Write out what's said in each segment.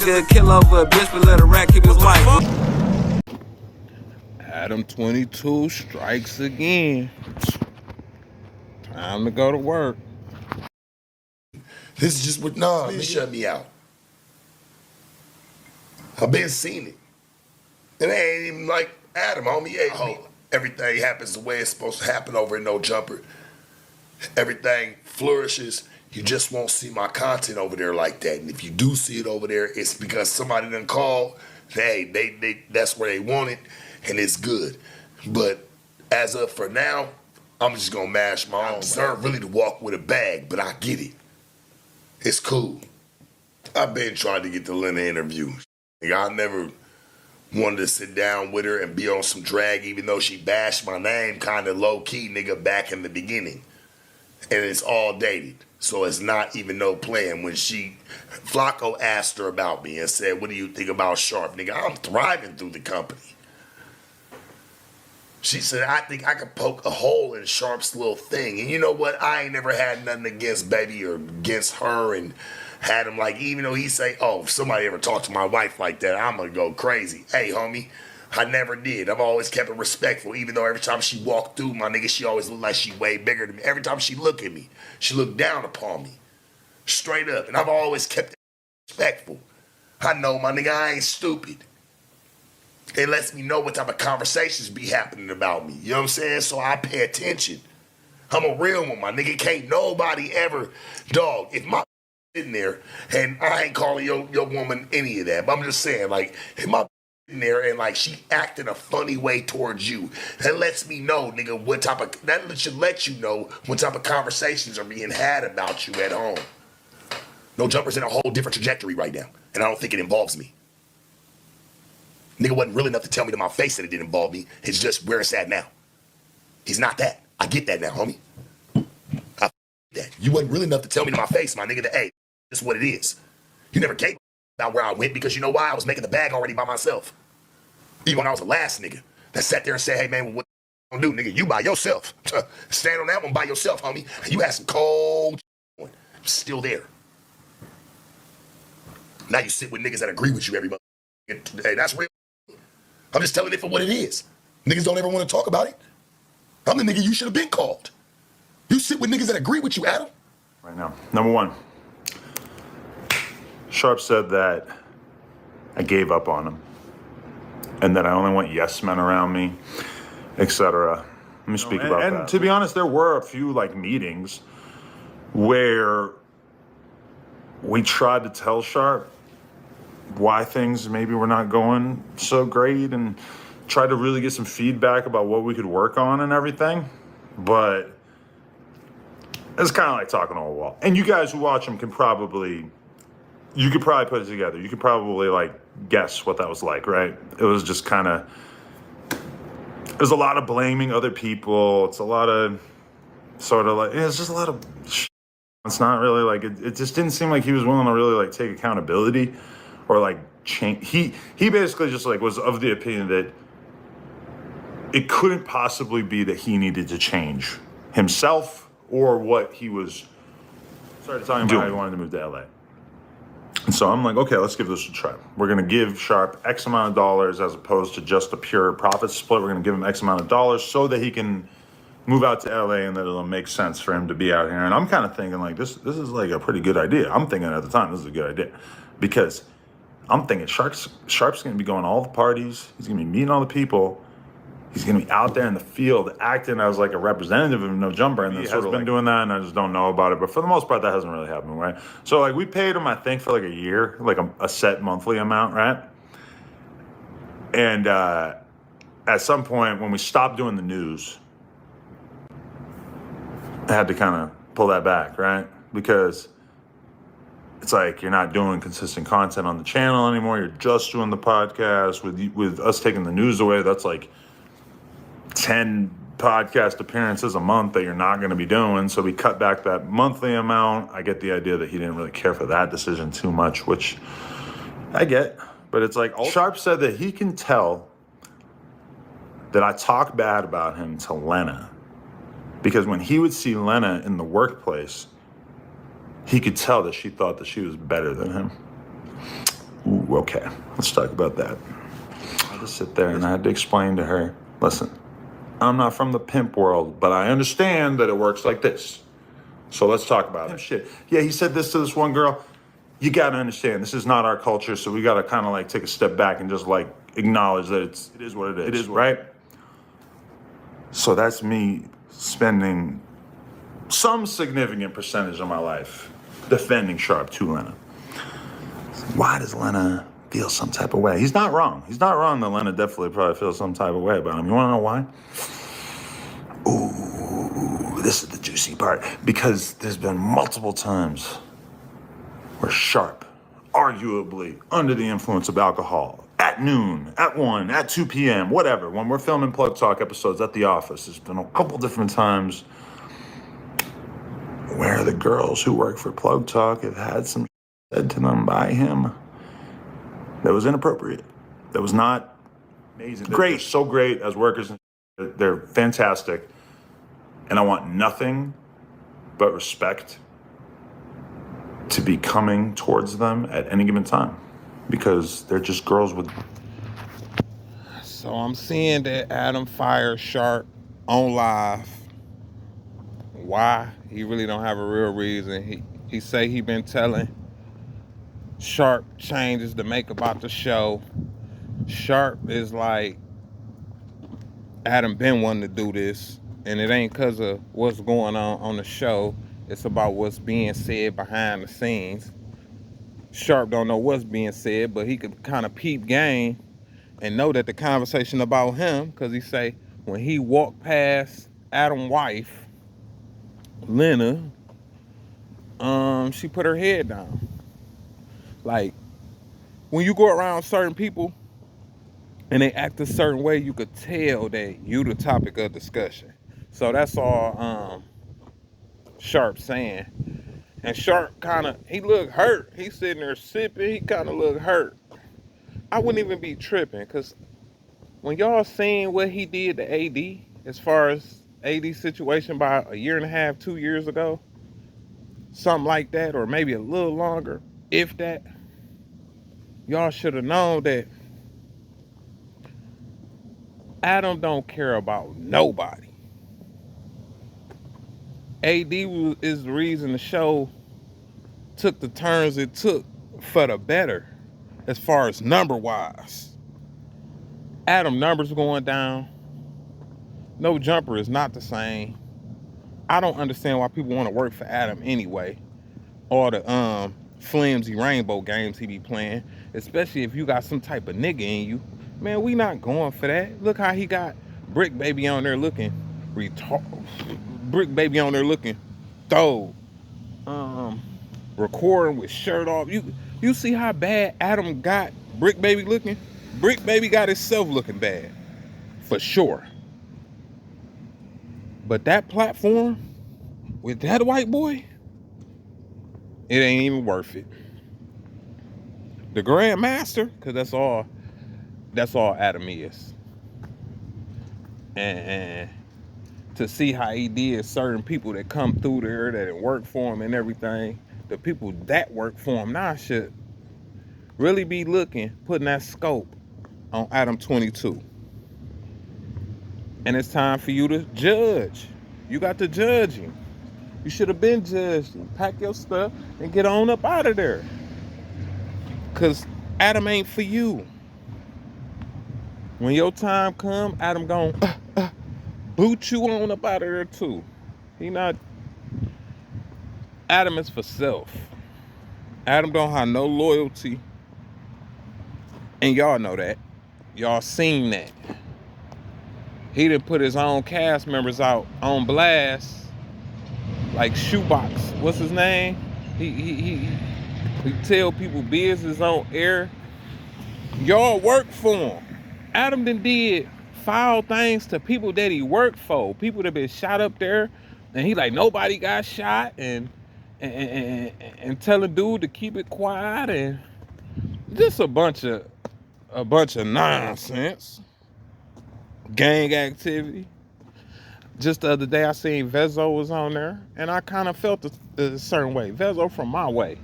nigga kill over a bitch, but let a rat keep his wife. Adam22 strikes again. Time to go to work. This is just what, nah, man, shut me out. I've been seeing it. It ain't even like Adam, homie. Hey, I hope everything happens the way it's supposed to happen over in No Jumper. Everything flourishes. You just won't see my content over there like that. And if you do see it over there, it's because somebody done called. They that's where they want it, and it's good. But as of for now, I'm just gonna mash my own. I deserve really to walk with a bag, but I get it. It's cool. I've been trying to get the Lena interview. I never wanted to sit down with her and be on some drag, even though she bashed my name kind of low-key, nigga, back in the beginning. And it's all dated, so it's not even no playing. When Flacco asked her about me and said, what do you think about Sharp? Nigga, I'm thriving through the company. She said, I think I could poke a hole in Sharp's little thing. And you know what? I ain't never had nothing against Baby or against her, and had him like, even though he say, oh, if somebody ever talked to my wife like that, I'm gonna go crazy. Hey, homie, I never did. I've always kept it respectful, even though every time she walked through, my nigga, she always looked like she way bigger than me. Every time she look at me, she looked down upon me. Straight up. And I've always kept it respectful. I know, my nigga, I ain't stupid. It lets me know what type of conversations be happening about me. You know what I'm saying? So I pay attention. I'm a real one, my nigga. Can't nobody ever, dog, if my in there, and I ain't calling your woman any of that, but I'm just saying, like, if my in there and like she acting a funny way towards you, that lets me know, nigga, what type of, that should let you know what type of conversations are being had about you at home. No Jumper's in a whole different trajectory right now, and I don't think it involves me. Nigga wasn't real enough to tell me to my face that it didn't involve me. It's just where it's at now. He's not that. I get that now, homie. I that. You wasn't real enough to tell me to my face, my nigga, that, hey, this is what it is. You never gave about where I went because you know why? I was making the bag already by myself. Even when I was the last nigga that sat there and said, hey, man, well, what you gonna do, nigga? You by yourself. Stand on that one by yourself, homie. And you had some cold one. Still there. Now you sit with niggas that agree with you every month. Hey, that's real. I'm just telling it for what it is. Niggas don't ever want to talk about it. I'm the nigga you should have been called. You sit with niggas that agree with you, Adam. Right now. Number one, Sharp said that I gave up on him and that I only want yes men around me, etc. Let me speak about that. And to be honest, there were a few like meetings where we tried to tell Sharp why things maybe were not going so great and tried to really get some feedback about what we could work on and everything. But it's kind of like talking to a wall. And you guys who watch them you could probably put it together. You could probably like guess what that was like, right? It was just kind of, there's a lot of blaming other people. It's a lot of sort of like, it's just a lot of shit. It's not really like, it just didn't seem like he was willing to really like take accountability or like change. He basically just like was of the opinion that it couldn't possibly be that he needed to change himself or what he was started talking about how he wanted to move to LA. And so I'm like, okay, let's give this a try. We're going to give Sharp X amount of dollars as opposed to just a pure profit split. We're going to give him X amount of dollars so that he can move out to LA and that it'll make sense for him to be out here. And I'm kind of thinking like, this is like a pretty good idea. I'm thinking at the time, this is a good idea because I'm thinking Sharp's going to be going to all the parties. He's going to be meeting all the people. He's going to be out there in the field acting as like a representative of No Jumper. And he has been doing that, and I just don't know about it. But for the most part, that hasn't really happened, right? So like we paid him, I think, for like a year, like a set monthly amount, right? And at some point when we stopped doing the news, I had to kind of pull that back, right? Because it's like you're not doing consistent content on the channel anymore. You're just doing the podcast. With us taking the news away, that's like 10 podcast appearances a month that you're not going to be doing. So we cut back that monthly amount. I get the idea that he didn't really care for that decision too much, which I get. But it's like Sharp said that he can tell that I talk bad about him to Lena. Because when he would see Lena in the workplace, he could tell that she thought that she was better than him. Ooh, okay, let's talk about that. I had to sit there and I had to explain to her, listen, I'm not from the pimp world, but I understand that it works like this. So let's talk about it. Shit. Yeah, he said this to this one girl. You gotta understand, this is not our culture, so we gotta kind of like take a step back and just like acknowledge that it is what it is. It is right. So that's me spending some significant percentage of my life defending Sharp to Lena. Why does Lena feel some type of way? He's not wrong. He's not wrong that Lena definitely probably feels some type of way about him. You wanna know why? Ooh, this is the juicy part. Because there's been multiple times where Sharp, arguably under the influence of alcohol, at noon, at 1, at 2 p.m., whatever, when we're filming Plug Talk episodes at the office, there's been a couple different times where the girls who work for Plug Talk have had some said to them by him that was inappropriate, that was not amazing. They're so great as workers. They're fantastic. And I want nothing but respect to be coming towards them at any given time because they're just girls with. So I'm seeing that Adam fired Sharp on live. Why? He really don't have a real reason. He say he been telling Sharp changes to make about the show. Sharp is like, Adam been wanting to do this, and it ain't because of what's going on the show. It's about what's being said behind the scenes. Sharp don't know what's being said, but he could kind of peep game and know that the conversation about him, because he say when he walked past Adam's wife, Lena, she put her head down. Like, when you go around certain people and they act a certain way, you could tell that you the topic of discussion. So that's all Sharp saying. And Sharp he looked hurt. He's sitting there sipping. He kind of looked hurt. I wouldn't even be tripping, because when y'all seen what he did to AD, as far as AD situation about a year and a half, 2 years ago, something like that, or maybe a little longer, if that, y'all should have known that Adam don't care about nobody. AD is the reason the show took the turns it took for the better, as far as number-wise. Adam numbers going down. No Jumper is not the same. I don't understand why people want to work for Adam anyway. All the flimsy rainbow games he be playing, especially if you got some type of nigga in you. Man, we not going for that. Look how he got Brick Baby on there looking Brick Baby on there looking throw. Recording with shirt off. You see how bad Adam got Brick Baby looking? Brick Baby got himself looking bad, for sure. But that platform with that white boy, it ain't even worth it. The Grandmaster, because that's all Adam is. And to see how he did certain people that come through there that work for him and everything, the people that work for him now should really be putting that scope on Adam22. And it's time for you to judge. You got to judge him. You should have been judged. Pack your stuff and get on up out of there. Because Adam ain't for you. When your time come, Adam gon' boot you on up out of there too. Adam is for self. Adam don't have no loyalty. And y'all know that. Y'all seen that. He done put his own cast members out on blast. Like Shoebox. What's his name? He tell people business on air. Y'all work for him. Adam did foul things to people that he worked for. People that been shot up there. And he like, nobody got shot. And telling dude to keep it quiet. And just a bunch of nonsense. Gang activity. Just the other day I seen Vezo was on there, and I kind of felt a certain way. Vezo from my way.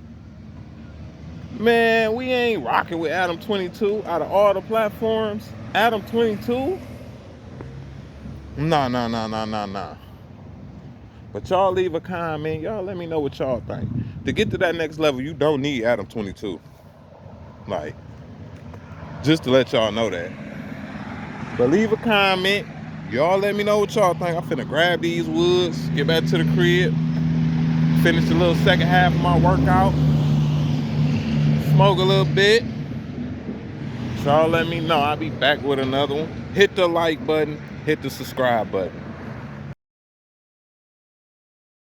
Man, we ain't rocking with Adam22 out of all the platforms. Adam22? Nah. But y'all leave a comment. Y'all let me know what y'all think. To get to that next level, you don't need Adam22. Like, just to let y'all know that. But leave a comment. Y'all let me know what y'all think. I'm finna grab these woods, get back to the crib, finish the little second half of my workout, smoke a little bit. So y'all let me know. I'll be back with another one. Hit the like button, hit the subscribe button.